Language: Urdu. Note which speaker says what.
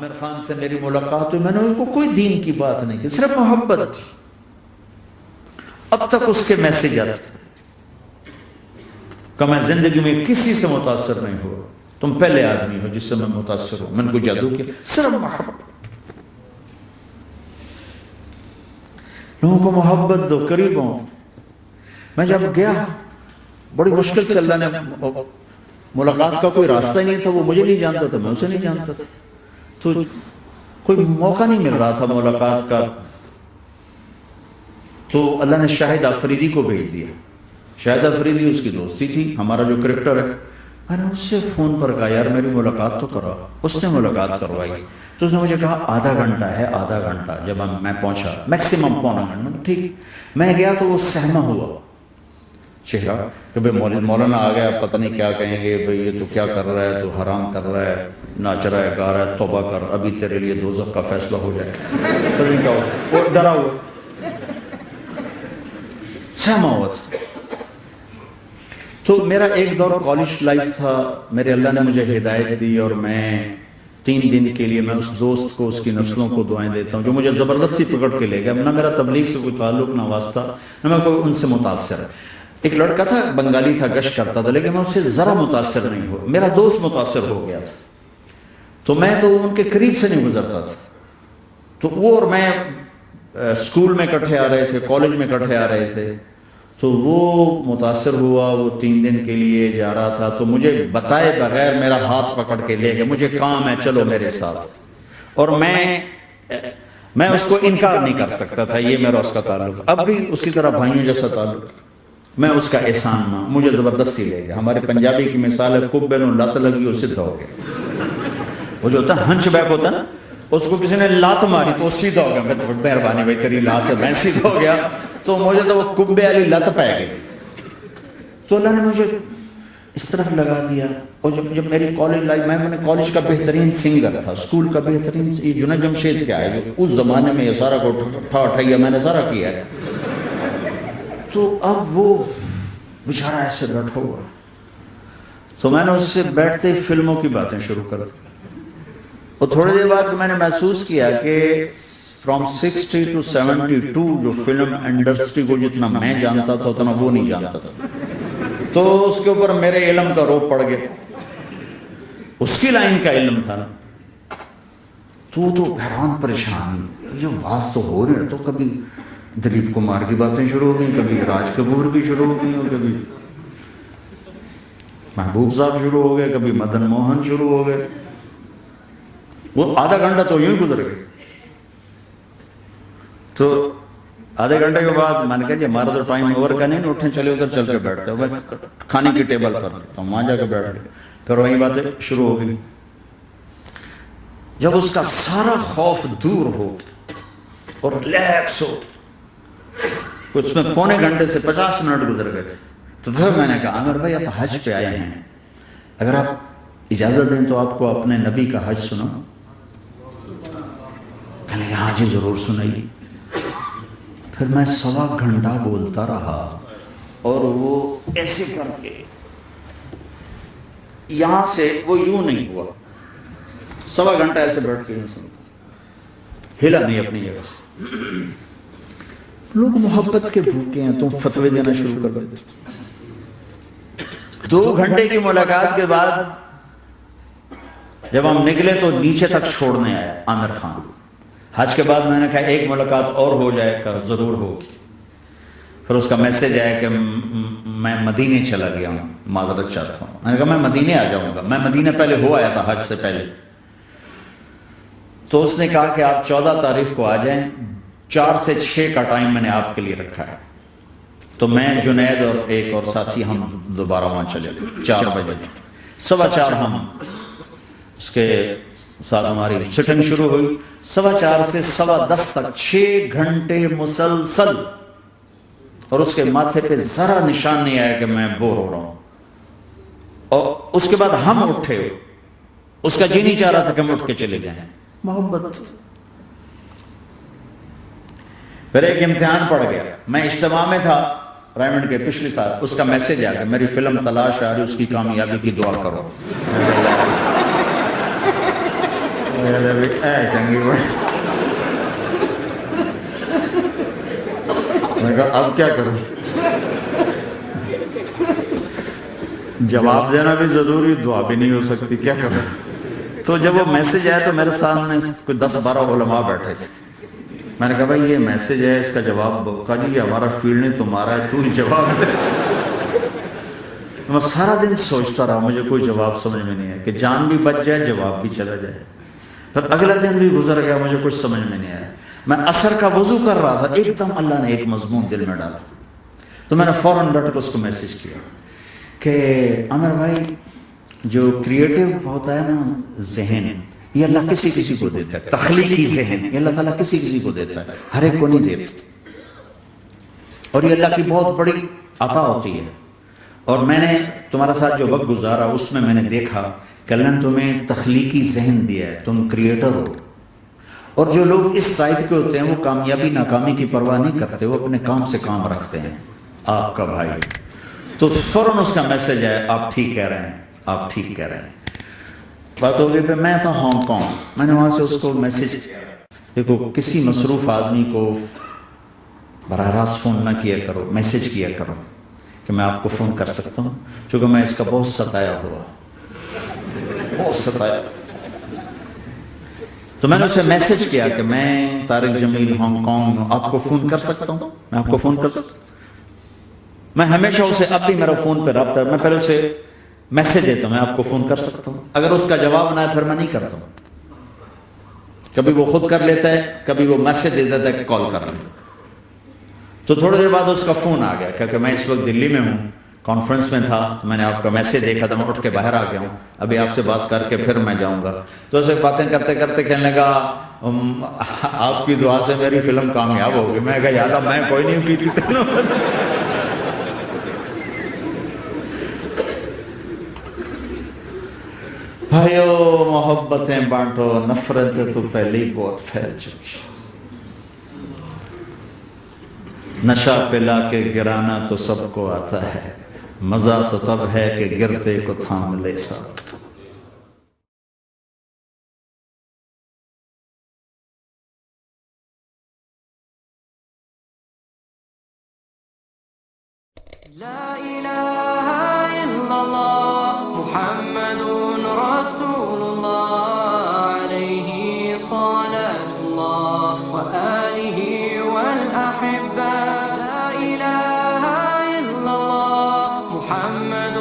Speaker 1: عامر خان سے میری ملاقات ہوئی، میں نے اس کو کوئی دین کی بات نہیں کی، صرف محبت تھی. اب تک اس کے میسج آتے کہ میں زندگی میں کسی سے متاثر نہیں ہوا، تم پہلے آدمی ہو جس سے میں متاثر ہوں. میں نے کوئی جادو کیا، صرف محبت. لوگوں کو محبت دو، قریب ہوں. میں جب گیا بڑی مشکل سے اللہ نے، ملاقات کا کوئی راستہ ہی نہیں تھا، وہ مجھے نہیں جانتا تھا، میں اسے نہیں جانتا تھا، تو کوئی موقع نہیں مل رہا تھا ملاقات کا. تو اللہ نے شاہد آفریدی کو بھیج دیا. شاہد آفریدی اس کی دوستی تھی، ہمارا جو کرکٹر ہے. میں نے اس سے فون پر کہا یار میری ملاقات تو کرا. اس نے ملاقات کروائی. تو اس نے مجھے کہا آدھا گھنٹہ ہے، آدھا گھنٹہ. جب میں پہنچا میکسیمم پونا گھنٹہ، ٹھیک. میں گیا تو وہ سہما ہوا چہرہ کہ بھئی مولانا آ گیا، پتہ نہیں کیا کہیں گے، بھئی یہ تو کیا کر رہا ہے، تو حرام کر رہا ہے، ناچ رہا ہے، گا رہا ہے، توبہ کر، ابھی تیرے لیے دوزخ کا فیصلہ ہو جائے. پتہ نہیں کیا ہوا، وہ ڈرا ہوا سہما ہوا تھا. تو میرا ایک دور کالج لائف تھا، میرے اللہ نے مجھے ہدایت دی، اور میں 3 دن کے لیے میں اس دوست کو، اس کی نسلوں کو دعائیں دیتا ہوں جو مجھے زبردستی پکڑ کے لے گیا. نہ میرا تبلیغ سے کوئی تعلق، نہ واسطہ، نہ میں کوئی ان سے متاثر. ایک لڑکا تھا، بنگالی تھا، گشت کرتا تھا، لیکن میں اس سے ذرا متاثر نہیں ہوا. میرا دوست متاثر ہو گیا تھا، تو میں تو ان کے قریب سے نہیں گزرتا تھا. تو وہ اور میں اسکول میں اکٹھے آ رہے تھے، کالج میں اکٹھے آ رہے تھے. تو وہ متاثر ہوا، وہ 3 دن کے لیے جا رہا تھا، تو مجھے بتائے بغیر میرا ہاتھ پکڑ کے لے گیا، مجھے کام ہے چلو میرے ساتھ. اور میں اس کو انکار نہیں کر سکتا تھا، یہ میرا اس کا تعلق. اب بھی اسی طرح بھائیوں جیسا تعلق. میں اس کا احسان نہ، مجھے زبردستی لے گیا. ہمارے پنجابی کی مثال ہے، کبے نو لت لگی، وہ سیدھا ہو گیا. وہ جو ہوتا ہے ہنچ بیک ہوتا ہے نا، اس کو کسی نے لات ماری تو سیدھا ہو گیا. مہربانی بھائی تیری لات سے میں سیدھا ہو گیا. تو مجھے تو وہ کبے والی لت پہ گئی. تو اللہ نے مجھے اس طرف لگا دیا. اور جب میری کالج لائف، میں نے کالج کا بہترین سنگر تھا، اسکول کا بہترین، یہ جنید جمشید کیا ہے، اس زمانے میں یہ سارا کو اٹھایا میں نے سارا کیا ہے. تو اب وہ بیچارہ ایسے بیٹھا ہوا، تو میں نے اس سے بیٹھتے ہی فلموں کی باتیں شروع کر دی. اور تھوڑی دیر بعد میں نے محسوس کیا کہ فرام 60 to 72 جو فلم انڈسٹری کو جتنا میں جانتا تھا اتنا وہ نہیں جانتا تھا. تو اس کے اوپر میرے علم کا روپ پڑ گیا. اس کی لائن کا علم تھا نا. تو حیران پریشان، یہ واز تو ہو رہے، تو کبھی دلیپ کمار کی باتیں شروع ہو گئیں، کبھی راج کپور کی شروع ہو گئی، اور کبھی محبوب صاحب شروع ہو گئے، کبھی مدن موہن شروع ہو گئے. وہ آدھا گھنٹہ تو یوں ہی گزر گئے. تو آدھے گھنٹے کے بعد میں نے کہا جی ہمارا تو ٹائم اوور کا نہیں، اٹھیں چلے ادھر چل کے بیٹھتے ہیں. میں کھانے کی ٹیبل پر تو وہاں جا کے بیٹھ گئے. پھر وہیں باتیں شروع ہو گئی. جب اس کا سارا خوف دور ہو اور ریلیکس ہو، اس میں پونے گھنٹے سے 50 منٹ گزر گئے تھے. تو پھر میں نے کہا عامر بھائی آپ حج پہ آئے ہیں، اگر آپ اجازت دیں تو آپ کو اپنے نبی کا حج سنا. کہنے لگے ہاں جی ضرور سنائیے. پھر میں 1.25 گھنٹہ بولتا رہا، اور وہ ایسے کر کے یہاں سے وہ یوں نہیں ہوا، 1.25 گھنٹہ ایسے بیٹھ کے ہلا نہیں اپنی جگہ سے. لوگ محبت کے بھوکے ہیں، تم فتوے دینا شروع کر دیتے. 2 گھنٹے کی ملاقات کے بعد جب ہم نکلے تو نیچے تک چھوڑنے آیا عامر خان. حج کے بعد میں نے کہا ایک ملاقات اور ہو جائے گا، ضرور ہوگی. پھر اس کا میسج آیا کہ میں مدینے چلا گیا ہوں، معذرت چاہتا ہوں. میں نے کہا میں مدینے آ جاؤں گا. میں مدینے پہلے ہو آیا تھا حج سے پہلے. تو اس نے کہا کہ آپ 14 تاریخ کو آ جائیں، 4 سے 6 کا ٹائم میں نے آپ کے لیے رکھا ہے. تو میں جنید اور ایک اور ساتھی ہم دوبارہ وہاں چلے گئے. 4 بجے 4:15 ہم اس کے ساتھ ہماری سٹنگ شروع ہوئی. 4:15 سے 10:15 تک 6 گھنٹے مسلسل. اور اس کے ماتھے پہ ذرا نشان نہیں آیا کہ میں بور ہو رہا ہوں. اور اس کے بعد ہم اٹھے، اس کا جی نہیں چاہ رہا تھا کہ ہم اٹھ کے چلے جائیں. محبت. پھر ایک امتحان پڑ گیا. میں اجتماع میں تھا رائمنڈ کے پچھلی سال. اس کا میسج آ گیا میری فلم تلاش آ رہی، اس کی کامیابی کی دعا کرو. اے چنگی بڑی. میں کہا اب کیا کروں؟ جواب دینا بھی ضروری، دعا بھی نہیں ہو سکتی، کیا کروں؟ تو جب وہ میسج آیا تو میرے سامنے کوئی 10-12 علماء بیٹھے تھے. میں نے کہا بھائی یہ میسج ہے، اس کا جواب. کہا جی یہ ہمارا فیلڈ نہیں تمہارا ہے، تو ہی جواب دے. میں سارا دن سوچتا رہا، مجھے کوئی جواب سمجھ میں نہیں آیا کہ جان بھی بچ جائے، جواب بھی چلا جائے. پھر اگلا دن بھی گزر گیا، مجھے کچھ سمجھ میں نہیں آیا. میں عصر کا وضو کر رہا تھا، ایک دم اللہ نے ایک مضمون دل میں ڈالا. تو میں نے فوراً ڈٹ کے اس کو میسج کیا کہ عامر بھائی جو کریٹو ہوتا ہے نا ذہن، یہ اللہ کسی کسی کو دیتا ہے. تخلیقی ذہن یہ اللہ تعالیٰ کسی کسی کو دیتا ہے، ہر ایک کو نہیں دیتا. اور یہ اللہ کی بہت بڑی عطا ہوتی ہے. اور میں نے تمہارا ساتھ جو وقت گزارا اس میں نے دیکھا کہ اللہ نے تمہیں تخلیقی ذہن دیا ہے، تم کریٹر ہو. اور جو لوگ اس ٹائپ کے ہوتے ہیں وہ کامیابی ناکامی کی پرواہ نہیں کرتے، وہ اپنے کام سے کام رکھتے ہیں. آپ کا بھائی تو فوراً اس کا میسج ہے، آپ ٹھیک کہہ رہے ہیں، آپ ٹھیک کہہ رہے ہیں. بات ہو گئی. پہ میں تھا ہانگ کانگ، میں نے وہاں سے اس کو میسج کیا. دیکھو کسی مصروف آدمی کو براہ راست فون نہ کیا کرو، میسج کیا کرو کہ میں آپ کو فون کر سکتا ہوں، چونکہ میں اس کا بہت ستایا ہوا، بہت ستایا. تو میں نے اسے میسج کیا کہ میں طارق جمیل ہانگ کانگ میں آپ کو فون کر سکتا ہوں، میں آپ کو فون کر سکتا ہوں. میں ہمیشہ اسے، اب بھی میرا فون پہ رابطہ ہے، میں پہلے اسے میسج دیتا ہوں میں آپ کو فون کر سکتا ہوں. اگر اس کا جواب نہ ہے پھر میں نہیں کرتا ہوں. کبھی وہ خود کر لیتا ہے، کبھی وہ میسج دے دیتا ہے کہ کال کر لیں. تو تھوڑی دیر بعد اس کا فون آ گیا کیونکہ میں اس وقت دلی میں ہوں، کانفرنس میں تھا. تو میں نے آپ کا میسج دیکھا تھا، میں اٹھ کے باہر آ گیا ہوں، ابھی آپ سے بات کر کے پھر میں جاؤں گا. تو اسے باتیں کرتے کرتے کہنے لگا آپ کی دعا سے میری فلم کامیاب ہوگی. میں کہا یاد میں کوئی نہیں کی تھی. بھائیو محبتیں بانٹو، نفرتیں تو پہلے ہی بہت پھیل چکی. نشہ پلا کے گرانا تو سب کو آتا ہے، مزہ تو تب ہے کہ گرتے کو تھام لے ساتھ.
Speaker 2: لا إله إلا الله محمد رسول الله عليه صلاة الله وآله والأحبة. لا إله إلا الله محمد